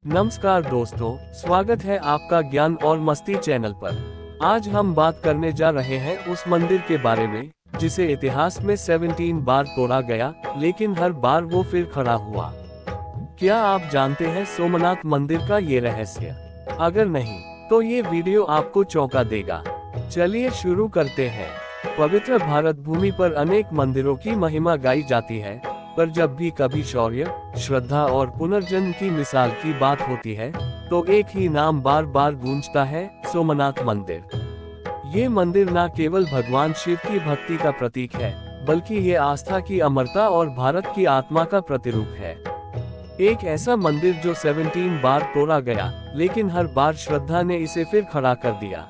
नमस्कार दोस्तों, स्वागत है आपका ज्ञान और मस्ती चैनल पर। आज हम बात करने जा रहे हैं उस मंदिर के बारे में जिसे इतिहास में 17 बार तोड़ा गया, लेकिन हर बार वो फिर खड़ा हुआ। क्या आप जानते हैं सोमनाथ मंदिर का ये रहस्य? अगर नहीं तो ये वीडियो आपको चौंका देगा। चलिए शुरू करते हैं। पवित्र भारत भूमि पर अनेक मंदिरों की महिमा गाई जाती है, पर जब भी कभी शौर्य, श्रद्धा और पुनर्जन्म की मिसाल की बात होती है तो एक ही नाम बार बार गूंजता है, सोमनाथ मंदिर। ये मंदिर न केवल भगवान शिव की भक्ति का प्रतीक है, बल्कि ये आस्था की अमरता और भारत की आत्मा का प्रतिरूप है। एक ऐसा मंदिर जो 17 बार तोड़ा गया, लेकिन हर बार श्रद्धा ने इसे फिर खड़ा कर दिया।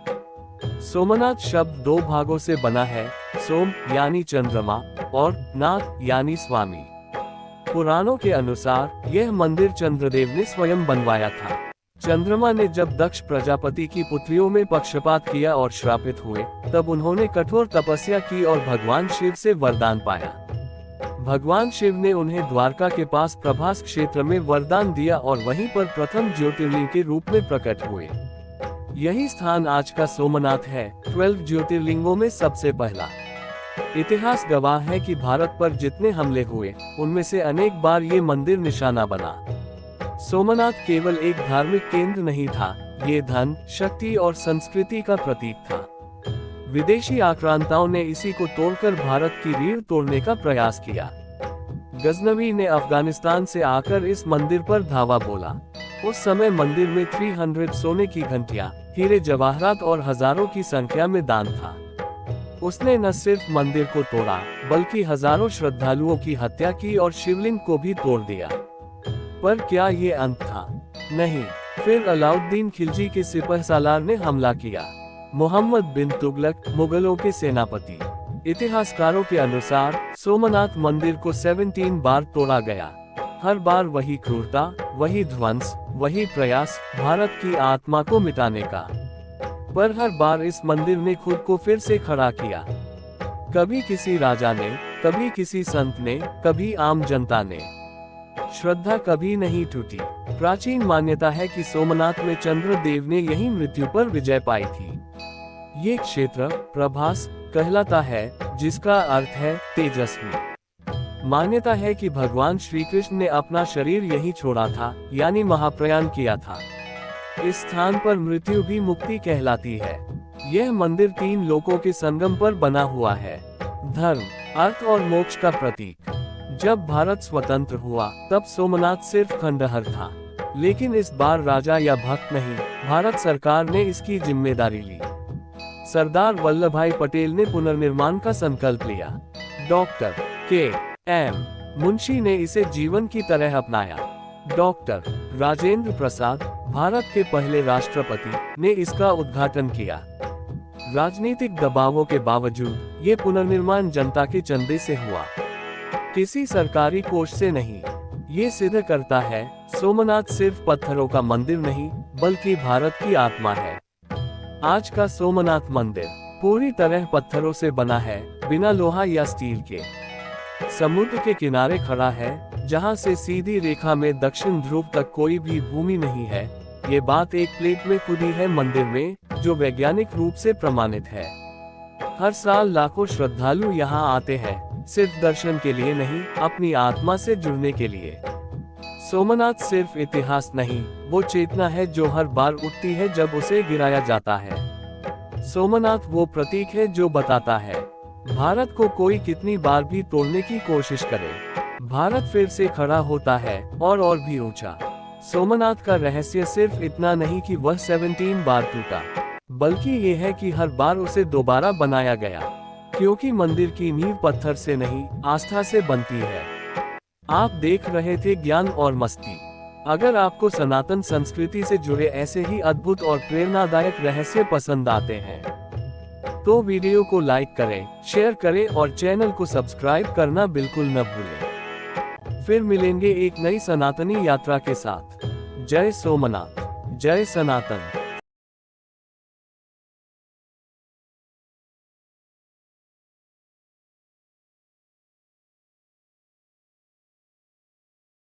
सोमनाथ शब्द दो भागों से बना है, सोम यानी चंद्रमा और नाथ यानी स्वामी। पुराणों के अनुसार यह मंदिर चंद्रदेव ने स्वयं बनवाया था। चंद्रमा ने जब दक्ष प्रजापति की पुत्रियों में पक्षपात किया और श्रापित हुए, तब उन्होंने कठोर तपस्या की और भगवान शिव से वरदान पाया। भगवान शिव ने उन्हें द्वारका के पास प्रभास क्षेत्र में वरदान दिया और वहीं पर प्रथम ज्योतिर्लिंग के रूप में प्रकट हुए। यही स्थान आज का सोमनाथ है, 12 ज्योतिर्लिंगों में सबसे पहला। इतिहास गवाह है कि भारत पर जितने हमले हुए, उनमें से अनेक बार ये मंदिर निशाना बना। सोमनाथ केवल एक धार्मिक केंद्र नहीं था, ये धन, शक्ति और संस्कृति का प्रतीक था। विदेशी आक्रांताओं ने इसी को तोड़कर भारत की रीढ़ तोड़ने का प्रयास किया। गजनवी ने अफगानिस्तान से आकर इस मंदिर पर धावा बोला। उस समय मंदिर में 300 सोने की घंटियां, हीरे जवाहरात और हजारों की संख्या में दान था। उसने न सिर्फ मंदिर को तोड़ा, बल्कि हजारों श्रद्धालुओं की हत्या की और शिवलिंग को भी तोड़ दिया। पर क्या ये अंत था? नहीं। फिर अलाउद्दीन खिलजी के सिपहसालार ने हमला किया। मोहम्मद बिन तुगलक, मुगलों के सेनापति। इतिहासकारों के अनुसार सोमनाथ मंदिर को 17 बार तोड़ा गया। हर बार वही क्रूरता, वही ध्वंस, वही प्रयास भारत की आत्मा को मिटाने का। पर हर बार इस मंदिर ने खुद को फिर से खड़ा किया। कभी किसी राजा ने, कभी किसी संत ने, कभी आम जनता ने। श्रद्धा कभी नहीं टूटी। प्राचीन मान्यता है कि सोमनाथ में चंद्रदेव ने यही मृत्यु पर विजय पाई थी। ये क्षेत्र प्रभास कहलाता है, जिसका अर्थ है तेजस्वी। मान्यता है कि भगवान श्री कृष्ण ने अपना शरीर यही छोड़ा था, यानी महाप्रयाण किया था। इस स्थान पर मृत्यु भी मुक्ति कहलाती है। यह मंदिर 3 लोकों के संगम पर बना हुआ है, धर्म, अर्थ और मोक्ष का प्रतीक। जब भारत स्वतंत्र हुआ, तब सोमनाथ सिर्फ खंडहर था, लेकिन इस बार राजा या भक्त नहीं, भारत सरकार ने इसकी जिम्मेदारी ली। सरदार वल्लभभाई पटेल ने पुनर्निर्माण का संकल्प लिया। Doctor KM. मुंशी ने इसे जीवन की तरह अपनाया। डॉक्टर राजेंद्र प्रसाद, भारत के पहले राष्ट्रपति, ने इसका उद्घाटन किया। राजनीतिक दबावों के बावजूद ये पुनर्निर्माण जनता के चंदे से हुआ, किसी सरकारी कोष से नहीं। ये सिद्ध करता है, सोमनाथ सिर्फ पत्थरों का मंदिर नहीं, बल्कि भारत की आत्मा है। आज का सोमनाथ मंदिर पूरी तरह पत्थरों से बना है, बिना लोहा या स्टील के। समुद्र के किनारे खड़ा है, जहां से सीधी रेखा में दक्षिण ध्रुव तक कोई भी भूमि नहीं है। ये बात एक प्लेट में खुदी है मंदिर में, जो वैज्ञानिक रूप से प्रमाणित है। हर साल लाखों श्रद्धालु यहाँ आते हैं, सिर्फ दर्शन के लिए नहीं, अपनी आत्मा से जुड़ने के लिए। सोमनाथ सिर्फ इतिहास नहीं, वो चेतना है जो हर बार उठती है जब उसे गिराया जाता है। सोमनाथ वो प्रतीक है जो बताता है, भारत को कोई कितनी बार भी तोड़ने की कोशिश करे, भारत फिर से खड़ा होता है, और भी ऊंचा। सोमनाथ का रहस्य सिर्फ इतना नहीं कि वह 17 बार टूटा, बल्कि ये है कि हर बार उसे दोबारा बनाया गया, क्योंकि मंदिर की नींव पत्थर से नहीं, आस्था से बनती है। आप देख रहे थे ज्ञान और मस्ती। अगर आपको सनातन संस्कृति से जुड़े ऐसे ही अद्भुत और प्रेरणादायक रहस्य पसंद आते हैं, तो वीडियो को लाइक करें, शेयर करें और चैनल को सब्सक्राइब करना बिल्कुल न भूलें। फिर मिलेंगे एक नई सनातनी यात्रा के साथ। जय सोमनाथ, जय सनातन।